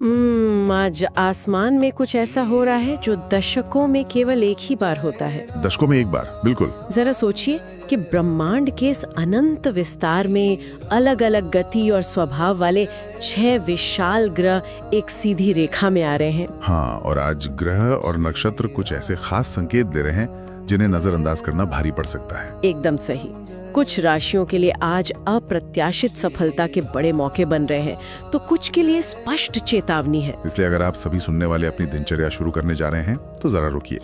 आज आसमान में कुछ ऐसा हो रहा है जो दशकों में केवल एक ही बार होता है। दशकों में एक बार, बिल्कुल। जरा सोचिए कि ब्रह्मांड के इस अनंत विस्तार में अलग अलग गति और स्वभाव वाले 6 विशाल ग्रह एक सीधी रेखा में आ रहे हैं। हाँ, और आज ग्रह और नक्षत्र कुछ ऐसे खास संकेत दे रहे हैं जिन्हें नजरअंदाज करना भारी पड़ सकता है। एकदम सही। कुछ राशियों के लिए आज अप्रत्याशित सफलता के बड़े मौके बन रहे हैं, तो कुछ के लिए स्पष्ट चेतावनी है। इसलिए अगर आप सभी सुनने वाले अपनी दिनचर्या शुरू करने जा रहे हैं तो जरा रुकिए।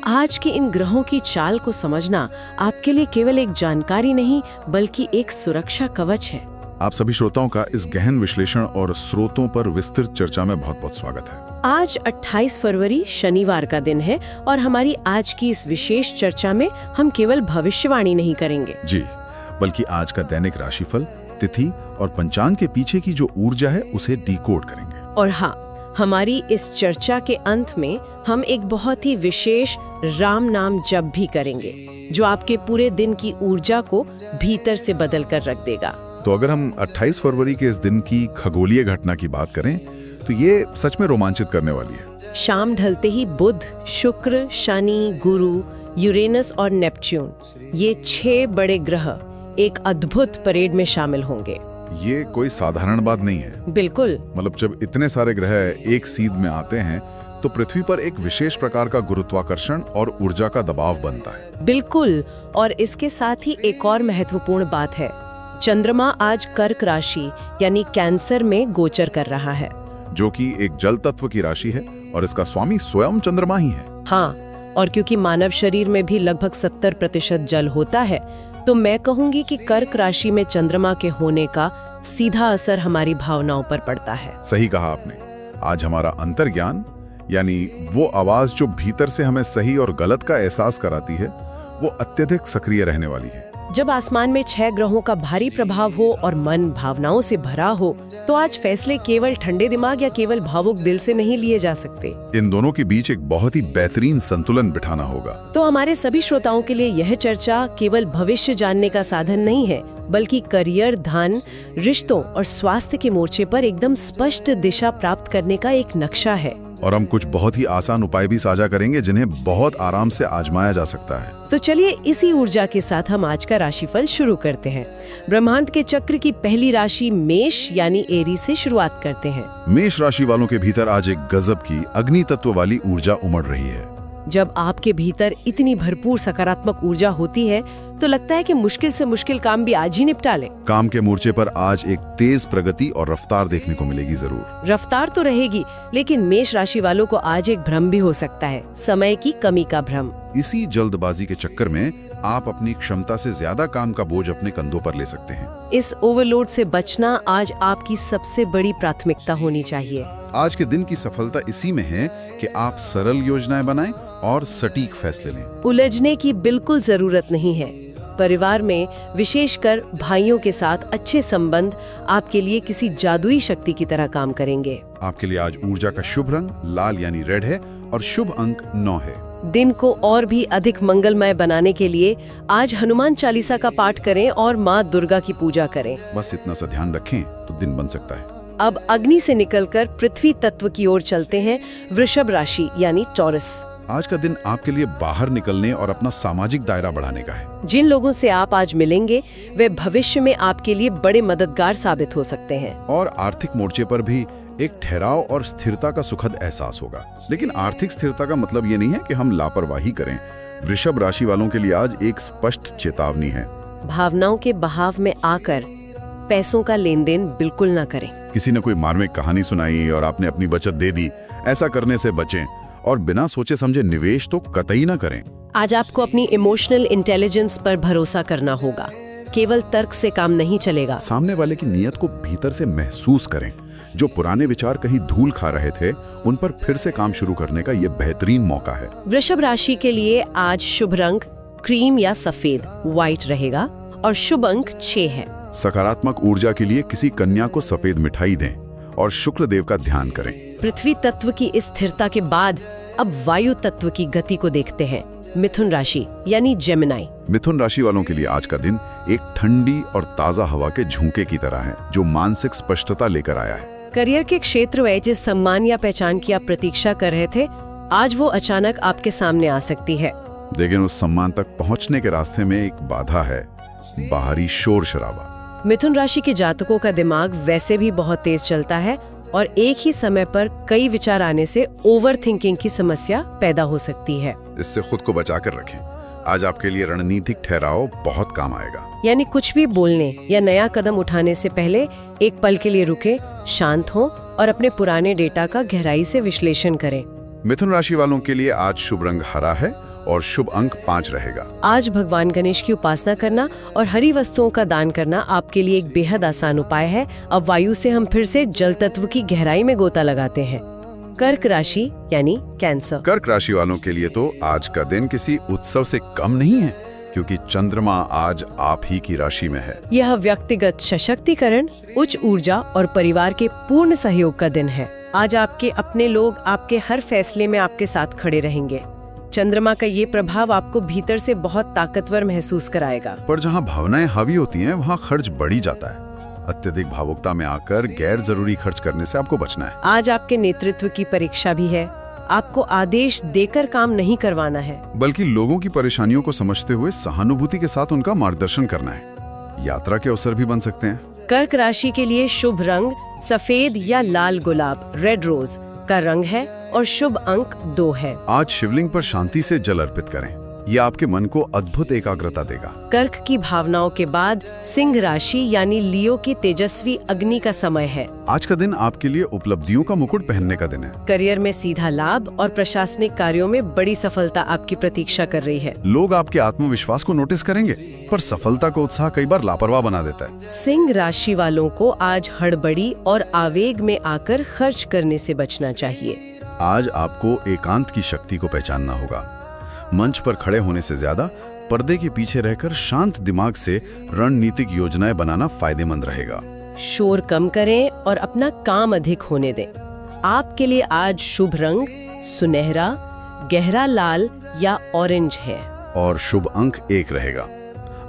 आज के इन ग्रहों की चाल को समझना आपके लिए केवल एक जानकारी नहीं बल्कि एक सुरक्षा कवच है। आप सभी श्रोताओं का इस गहन विश्लेषण और स्रोतों पर विस्तृत चर्चा में बहुत बहुत स्वागत है। आज 28 फरवरी शनिवार का दिन है और हमारी आज की इस विशेष चर्चा में हम केवल भविष्यवाणी नहीं करेंगे जी, बल्कि आज का दैनिक राशिफल, तिथि और पंचांग के पीछे की जो ऊर्जा है उसे डिकोड करेंगे। और हाँ, हमारी इस चर्चा के अंत में हम एक बहुत ही विशेष राम नाम जप भी करेंगे जो आपके पूरे दिन की ऊर्जा को भीतर से बदल कर रख देगा। तो अगर हम 28 फरवरी के इस दिन की खगोलीय घटना की बात करें तो ये सच में रोमांचित करने वाली है। शाम ढलते ही बुध, शुक्र, शनि, गुरु, यूरेनस और नेपच्यून, ये 6 बड़े ग्रह एक अद्भुत परेड में शामिल होंगे। ये कोई साधारण बात नहीं है। बिल्कुल। मतलब जब इतने सारे ग्रह एक सीध में आते हैं तो पृथ्वी पर एक विशेष प्रकार का गुरुत्वाकर्षण और ऊर्जा का दबाव बनता है। बिल्कुल। और इसके साथ ही एक और महत्वपूर्ण बात है, चंद्रमा आज कर्क राशि यानी कैंसर में गोचर कर रहा है, जो कि एक जल तत्व की राशि है और इसका स्वामी स्वयं चंद्रमा ही है। हाँ, और क्योंकि मानव शरीर में भी लगभग 70% जल होता है, तो मैं कहूंगी कि कर्क राशि में चंद्रमा के होने का सीधा असर हमारी भावनाओं पर पड़ता है। सही कहा आपने। आज हमारा अंतर्ज्ञान यानी वो आवाज जो भीतर से हमें सही और गलत का एहसास कराती है, वो अत्यधिक सक्रिय रहने वाली है। जब आसमान में 6 ग्रहों का भारी प्रभाव हो और मन भावनाओं से भरा हो, तो आज फैसले केवल ठंडे दिमाग या केवल भावुक दिल से नहीं लिए जा सकते। इन दोनों के बीच एक बहुत ही बेहतरीन संतुलन बिठाना होगा। तो हमारे सभी श्रोताओं के लिए यह चर्चा केवल भविष्य जानने का साधन नहीं है, बल्कि करियर, धन, रिश्तों और स्वास्थ्य के मोर्चे पर एकदम स्पष्ट दिशा प्राप्त करने का एक नक्शा है। और हम कुछ बहुत ही आसान उपाय भी साझा करेंगे जिन्हें बहुत आराम से आजमाया जा सकता है। तो चलिए इसी ऊर्जा के साथ हम आज का राशिफल शुरू करते हैं। ब्रह्मांड के चक्र की पहली राशि मेष यानी एरी से शुरुआत करते हैं। मेष राशि वालों के भीतर आज एक गजब की अग्नि तत्व वाली ऊर्जा उमड़ रही है। जब आपके भीतर इतनी भरपूर सकारात्मक ऊर्जा होती है तो लगता है कि मुश्किल से मुश्किल काम भी आज ही निपटा लें। काम के मोर्चे पर आज एक तेज प्रगति और रफ्तार देखने को मिलेगी। जरूर रफ्तार तो रहेगी, लेकिन मेष राशि वालों को आज एक भ्रम भी हो सकता है, समय की कमी का भ्रम। इसी जल्दबाजी के चक्कर में आप अपनी क्षमता से ज्यादा काम का बोझ अपने कंधों पर ले सकते हैं। इस ओवरलोड से बचना आज आपकी सबसे बड़ी प्राथमिकता होनी चाहिए। आज के दिन की सफलता इसी में है कि आप सरल योजनाएं बनाएं और सटीक फैसले लें। उलझने की बिल्कुल जरूरत नहीं है। परिवार में विशेषकर भाइयों के साथ अच्छे संबंध आपके लिए किसी जादुई शक्ति की तरह काम करेंगे। आपके लिए आज ऊर्जा का शुभ रंग लाल यानी रेड है और शुभ अंक 9 है। दिन को और भी अधिक मंगलमय बनाने के लिए आज हनुमान चालीसा का पाठ करें और माँ दुर्गा की पूजा करें। बस इतना सा ध्यान रखें तो दिन बन सकता है। अब अग्नि से निकलकर पृथ्वी तत्व की ओर चलते हैं, वृषभ राशि यानी टॉरस। आज का दिन आपके लिए बाहर निकलने और अपना सामाजिक दायरा बढ़ाने का है। जिन लोगों से आप आज मिलेंगे वे भविष्य में आपके लिए बड़े मददगार साबित हो सकते हैं। और आर्थिक मोर्चे पर भी एक ठहराव और स्थिरता का सुखद एहसास होगा। लेकिन आर्थिक स्थिरता का मतलब ये नहीं है कि हम लापरवाही करें। वृषभ राशि वालों के लिए आज एक स्पष्ट चेतावनी है। भावनाओं के बहाव में आकर पैसों का लेन देन बिल्कुल न करें। किसी ने कोई मार्मिक कहानी सुनाई और आपने अपनी बचत दे दी, ऐसा करने से बचें। और बिना सोचे समझे निवेश तो कतई ना करें। आज आपको अपनी इमोशनल इंटेलिजेंस पर भरोसा करना होगा, केवल तर्क से काम नहीं चलेगा। सामने वाले की नीयत को भीतर से महसूस करें। जो पुराने विचार कहीं धूल खा रहे थे, उन पर फिर से काम शुरू करने का ये बेहतरीन मौका है। वृषभ राशि के लिए आज शुभ रंग क्रीम या सफेद व्हाइट रहेगा और शुभ अंक 6 है। सकारात्मक ऊर्जा के लिए किसी कन्या को सफेद मिठाई दें और शुक्र देव का ध्यान करें। पृथ्वी तत्व की इस स्थिरता के बाद अब वायु तत्व की गति को देखते हैं। मिथुन राशि यानी जेमिनी। मिथुन राशि वालों के लिए आज का दिन एक ठंडी और ताजा हवा के झोंके की तरह है जो मानसिक स्पष्टता लेकर आया है। करियर के क्षेत्र में जिस सम्मान या पहचान की आप प्रतीक्षा कर रहे थे, आज वो अचानक आपके सामने आ सकती है। लेकिन उस सम्मान तक पहुंचने के रास्ते में एक बाधा है, बाहरी शोर शराबा। मिथुन राशि के जातकों का दिमाग वैसे भी बहुत तेज चलता है और एक ही समय पर कई विचार आने से ओवर थिंकिंग की समस्या पैदा हो सकती है। इससे खुद को बचा कर रखें। आज आपके लिए रणनीतिक ठहराव बहुत काम आएगा। यानी कुछ भी बोलने या नया कदम उठाने से पहले एक पल के लिए रुके, शांत हों और अपने पुराने डेटा का गहराई से विश्लेषण करें। मिथुन राशि वालों के लिए आज शुभ रंग हरा है और शुभ अंक 5 रहेगा। आज भगवान गणेश की उपासना करना और हरी वस्तुओं का दान करना आपके लिए एक बेहद आसान उपाय है। अब वायु से हम फिर से जल तत्व की गहराई में गोता लगाते हैं। कर्क राशि यानी कैंसर। कर्क राशि वालों के लिए तो आज का दिन किसी उत्सव से कम नहीं है, क्योंकि चंद्रमा आज आप ही की राशि में है। यह व्यक्तिगत सशक्तिकरण, उच्च ऊर्जा और परिवार के पूर्ण सहयोग का दिन है। आज आपके अपने लोग आपके हर फैसले में आपके साथ खड़े रहेंगे। चंद्रमा का ये प्रभाव आपको भीतर से बहुत ताकतवर महसूस कराएगा। पर जहाँ भावनाएं हावी होती हैं, वहाँ खर्च बढ़ी जाता है। अत्यधिक भावुकता में आकर गैर जरूरी खर्च करने से आपको बचना है। आज आपके नेतृत्व की परीक्षा भी है। आपको आदेश देकर काम नहीं करवाना है, बल्कि लोगों की परेशानियों को समझते हुए सहानुभूति के साथ उनका मार्गदर्शन करना है। यात्रा के अवसर भी बन सकते हैं। कर्क राशि के लिए शुभ रंग सफेद या लाल गुलाब, रेड रोज का रंग है और शुभ अंक 2 है। आज शिवलिंग पर शांति से जल अर्पित करें। ये आपके मन को अद्भुत एकाग्रता देगा। कर्क की भावनाओं के बाद सिंह राशि यानी लियो की तेजस्वी अग्नि का समय है। आज का दिन आपके लिए उपलब्धियों का मुकुट पहनने का दिन है। करियर में सीधा लाभ और प्रशासनिक कार्यों में बड़ी सफलता आपकी प्रतीक्षा कर रही है। लोग आपके आत्मविश्वास को नोटिस करेंगे, पर सफलता का उत्साह कई बार लापरवाह बना देता है। सिंह राशि वालों को आज हड़बड़ी और आवेग में आकर खर्च करने से बचना चाहिए। आज आपको एकांत की शक्ति को पहचानना होगा। मंच पर खड़े होने से ज्यादा पर्दे के पीछे रहकर शांत दिमाग से रणनीतिक योजनाएं बनाना फायदेमंद रहेगा। शोर कम करें और अपना काम अधिक होने दें। आपके लिए आज शुभ रंग सुनहरा, गहरा लाल या ऑरेंज है और शुभ अंक 1 रहेगा।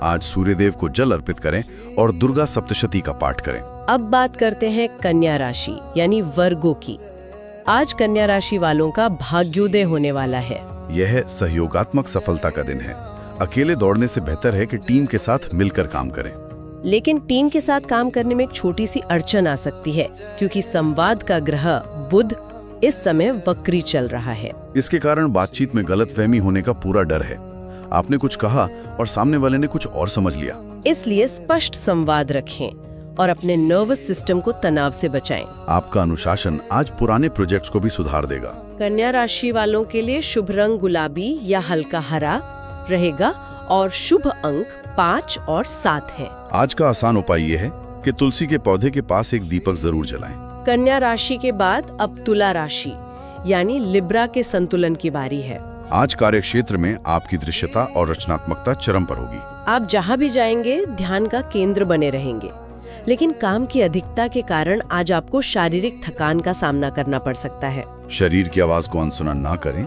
आज सूर्यदेव को जल अर्पित करें और दुर्गा सप्तशती का पाठ करें। अब बात करते हैं कन्या राशि यानी वर्गो की। आज कन्या राशि वालों का भाग्योदय होने वाला है। यह सहयोगात्मक सफलता का दिन है। अकेले दौड़ने से बेहतर है कि टीम के साथ मिलकर काम करें। लेकिन टीम के साथ काम करने में एक छोटी सी अड़चन आ सकती है, क्योंकि संवाद का ग्रह बुध इस समय वक्री चल रहा है। इसके कारण बातचीत में गलतफहमी होने का पूरा डर है। आपने कुछ कहा और सामने वाले ने कुछ और समझ लिया। इसलिए स्पष्ट संवाद रखें और अपने नर्वस सिस्टम को तनाव से बचाएं। आपका अनुशासन आज पुराने प्रोजेक्ट्स को भी सुधार देगा। कन्या राशि वालों के लिए शुभ रंग गुलाबी या हल्का हरा रहेगा और शुभ अंक 5 और 7 है। आज का आसान उपाय ये है कि तुलसी के पौधे के पास एक दीपक जरूर जलाएं। कन्या राशि के बाद अब तुला राशि यानी लिब्रा के संतुलन की बारी है। आज कार्य क्षेत्र में आपकी दृश्यता और रचनात्मकता चरम पर होगी। आप जहाँ भी जाएंगे ध्यान का केंद्र बने रहेंगे, लेकिन काम की अधिकता के कारण आज आपको शारीरिक थकान का सामना करना पड़ सकता है। शरीर की आवाज को अनसुना ना करें।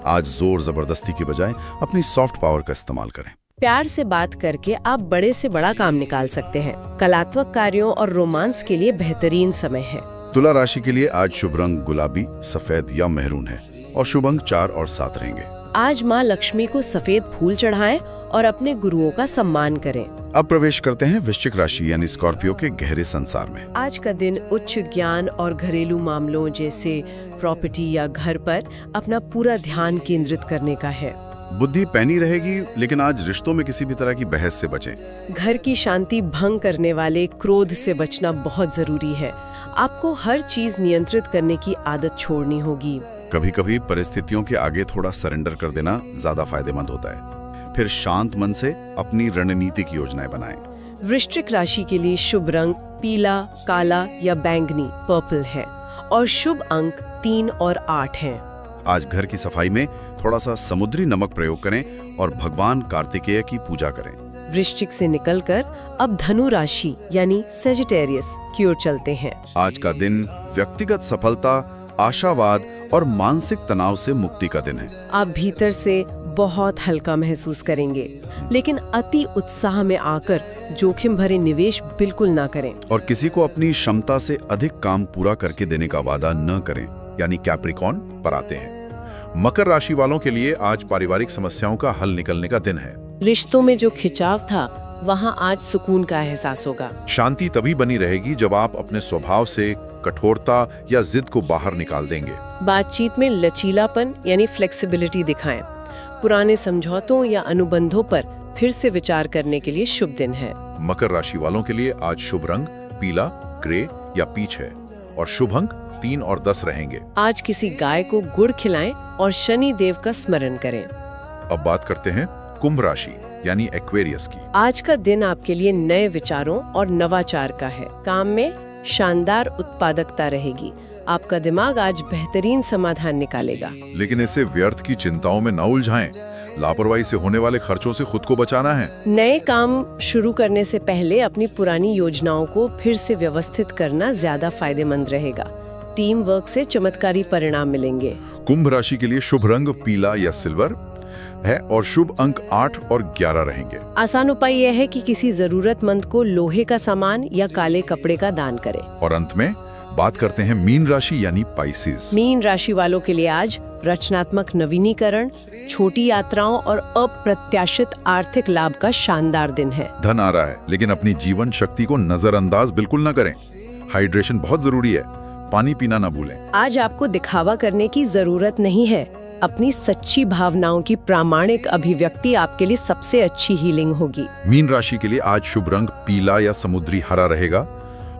आज जोर जबरदस्ती की बजाय अपनी सॉफ्ट पावर का इस्तेमाल करें। प्यार से बात करके आप बड़े से बड़ा काम निकाल सकते हैं। कलात्मक कार्यों और रोमांस के लिए बेहतरीन समय है। तुला राशि के लिए आज शुभ रंग गुलाबी, सफेद या मेहरून है और शुभ अंक 4 और 7 रहेंगे। आज माँ लक्ष्मी को सफेद फूल चढ़ाएं और अपने गुरुओं का सम्मान करें। अब प्रवेश करते हैं वृश्चिक राशि यानी स्कॉर्पियो के गहरे संसार में। आज का दिन उच्च ज्ञान और घरेलू मामलों जैसे प्रॉपर्टी या घर पर अपना पूरा ध्यान केंद्रित करने का है। बुद्धि पैनी रहेगी, लेकिन आज रिश्तों में किसी भी तरह की बहस से बचें। घर की शांति भंग करने वाले क्रोध से बचना बहुत जरूरी है। आपको हर चीज नियंत्रित करने की आदत छोड़नी होगी। कभी कभी परिस्थितियों के आगे थोड़ा सरेंडर कर देना ज्यादा फायदेमंद होता है। फिर शांत मन से अपनी रणनीतिक योजनाएं बनाएं। वृश्चिक राशि के लिए शुभ रंग पीला, काला या बैंगनी पर्पल है और शुभ अंक 3 और 8 हैं। आज घर की सफाई में थोड़ा सा समुद्री नमक प्रयोग करें और भगवान कार्तिकेय की पूजा करें। वृश्चिक से निकलकर अब धनु राशि यानी सेजिटेरियस की ओर चलते हैं। आज का दिन व्यक्तिगत सफलता, आशावाद और मानसिक तनाव से मुक्ति का दिन है। आप भीतर से बहुत हल्का महसूस करेंगे, लेकिन अति उत्साह में आकर जोखिम भरे निवेश बिल्कुल ना करें। और किसी को अपनी क्षमता से अधिक काम पूरा करके देने का वादा न करें, यानी कैप्रिकॉर्न पर आते हैं। मकर राशि वालों के लिए आज पारिवारिक समस्याओं का हल निकलने का दिन है। रिश्तों में जो खिंचाव था, वहाँ आज सुकून का एहसास होगा। शांति तभी बनी रहेगी जब आप अपने स्वभाव से कठोरता या जिद को बाहर निकाल देंगे। बातचीत में लचीलापन यानी फ्लेक्सिबिलिटी दिखाएं। पुराने समझौतों या अनुबंधों पर फिर से विचार करने के लिए शुभ दिन है। मकर राशि वालों के लिए आज शुभ रंग पीला, ग्रे या पीच है और शुभ अंक 3 और 10 रहेंगे। आज किसी गाय को गुड़ खिलाएं और शनि देव का स्मरण करें। अब बात करते हैं कुंभ राशि यानी एक्वेरियस की। आज का दिन आपके लिए नए विचारों और नवाचार का है। काम में शानदार उत्पादकता रहेगी। आपका दिमाग आज बेहतरीन समाधान निकालेगा। लेकिन ऐसे व्यर्थ की चिंताओं में न उलझाएं। लापरवाही से होने वाले खर्चों से खुद को बचाना है। नए काम शुरू करने से पहले अपनी पुरानी योजनाओं को फिर से व्यवस्थित करना ज्यादा फायदेमंद रहेगा। टीम वर्क से चमत्कारी परिणाम मिलेंगे। कुंभ राशि के लिए शुभ रंग पीला या सिल्वर है और शुभ अंक 8 और 11 रहेंगे। आसान उपाय यह है कि किसी जरूरतमंद को लोहे का सामान या काले कपड़े का दान करें। और अंत में बात करते हैं मीन राशि यानी पाइसेस। मीन राशि वालों के लिए आज रचनात्मक नवीनीकरण, छोटी यात्राओं और अप्रत्याशित आर्थिक लाभ का शानदार दिन है। धन आ रहा है, लेकिन अपनी जीवन शक्ति को नजरअंदाज बिल्कुल न करें। हाइड्रेशन बहुत जरूरी है, पानी पीना न भूलें। आज आपको दिखावा करने की जरूरत नहीं है। अपनी सच्ची भावनाओं की प्रामाणिक अभिव्यक्ति आपके लिए सबसे अच्छी हीलिंग होगी। मीन राशि के लिए आज शुभ रंग पीला या समुद्री हरा रहेगा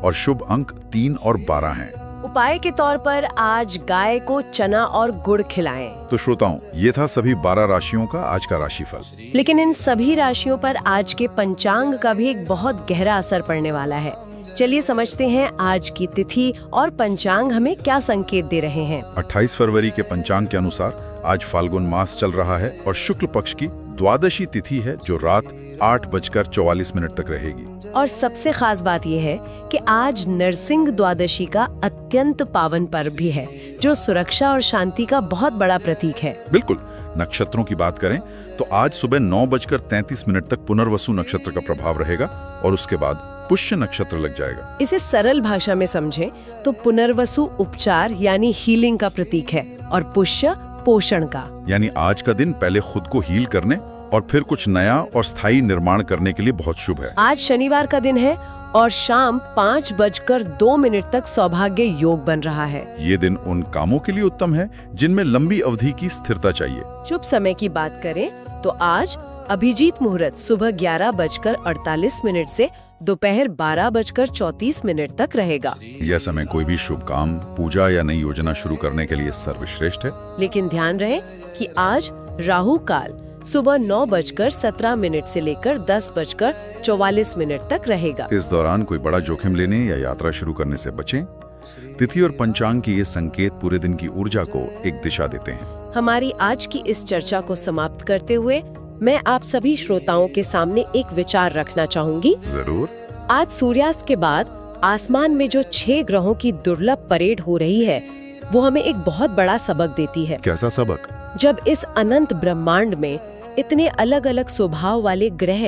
और शुभ अंक 3 और 12 हैं। उपाय के तौर पर आज गाय को चना और गुड़ खिलाएं। तो श्रोताओं, ये था सभी 12 राशियों का आज का राशिफल। लेकिन इन सभी राशियों पर आज के पंचांग का भी एक बहुत गहरा असर पड़ने वाला है। चलिए समझते हैं आज की तिथि और पंचांग हमें क्या संकेत दे रहे हैं। 28 फरवरी के पंचांग के अनुसार आज फाल्गुन मास चल रहा है और शुक्ल पक्ष की द्वादशी तिथि है, जो रात 8:44 तक रहेगी। और सबसे खास बात यह है कि आज नरसिंह द्वादशी का अत्यंत पावन पर्व भी है, जो सुरक्षा और शांति का बहुत बड़ा प्रतीक है। बिल्कुल। नक्षत्रों की बात करें तो आज सुबह 9:33 तक पुनर्वसु नक्षत्र का प्रभाव रहेगा और उसके बाद पुष्य नक्षत्र लग जाएगा। इसे सरल भाषा में समझें तो पुनर्वसु उपचार यानी हीलिंग का प्रतीक है और पुष्य पोषण का। यानी आज का दिन पहले खुद को हील करने और फिर कुछ नया और स्थायी निर्माण करने के लिए बहुत शुभ है। आज शनिवार का दिन है और शाम 5:02 तक सौभाग्य योग बन रहा है। ये दिन उन कामों के लिए उत्तम है जिनमें लंबी अवधि की स्थिरता चाहिए। शुभ समय की बात करें तो आज अभिजीत मुहूर्त सुबह 11:48 से दोपहर 12:34 तक रहेगा। यह समय कोई भी शुभ काम, पूजा या नई योजना शुरू करने के लिए सर्वश्रेष्ठ है। लेकिन ध्यान रहे कि आज राहु काल सुबह 9:17 से लेकर 10:44 तक रहेगा। इस दौरान कोई बड़ा जोखिम लेने या यात्रा शुरू करने से बचें। तिथि और पंचांग के ये संकेत पूरे दिन की ऊर्जा को एक दिशा देते हैं। हमारी आज की इस चर्चा को समाप्त करते हुए मैं आप सभी श्रोताओं के सामने एक विचार रखना चाहूंगी। जरूर। आज सूर्यास्त के बाद आसमान में जो 6 ग्रहों की दुर्लभ परेड हो रही है, वो हमें एक बहुत बड़ा सबक देती है। कैसा सबक? जब इस अनंत ब्रह्मांड में इतने अलग अलग स्वभाव वाले ग्रह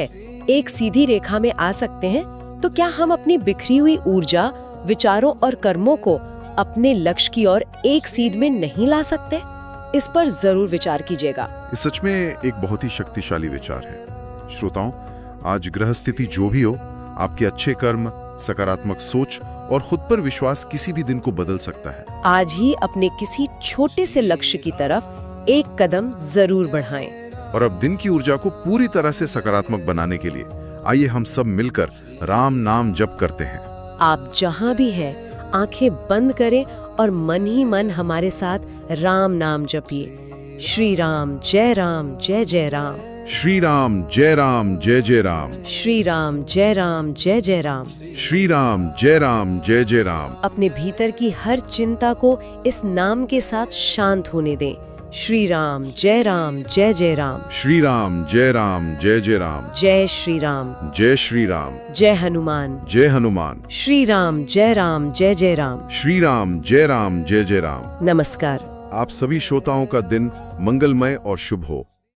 एक सीधी रेखा में आ सकते हैं, तो क्या हम अपनी बिखरी हुई ऊर्जा, विचारों और कर्मों को अपने लक्ष्य की ओर एक सीध में नहीं ला सकते? इस पर जरूर विचार कीजिएगा। इस सच में एक बहुत ही शक्तिशाली विचार है। श्रोताओं, आज ग्रह स्थिति जो भी हो, आपके अच्छे कर्म, सकारात्मक सोच और खुद पर विश्वास किसी भी दिन को बदल सकता है। आज ही अपने किसी छोटे से लक्ष्य की तरफ एक कदम जरूर बढ़ाएं। और अब दिन की ऊर्जा को पूरी तरह से सकारात्मक बनाने के लिए आइए हम सब मिलकर राम नाम जप करते हैं। आप जहाँ भी हैं, आंखें बंद करें और मन ही मन हमारे साथ राम नाम जपिए। श्री राम जय जय राम। श्री राम जय जय राम। श्री राम जय जय राम। श्री राम जय जय राम। अपने भीतर की हर चिंता को इस नाम के साथ शांत होने दें। श्री राम जय जय राम। श्री राम जय जय राम। जय श्री राम। जय श्री राम। जय हनुमान। जय हनुमान। श्री राम जय जय राम। श्री राम जय जय राम। नमस्कार। आप सभी श्रोताओं का दिन मंगलमय और शुभ हो।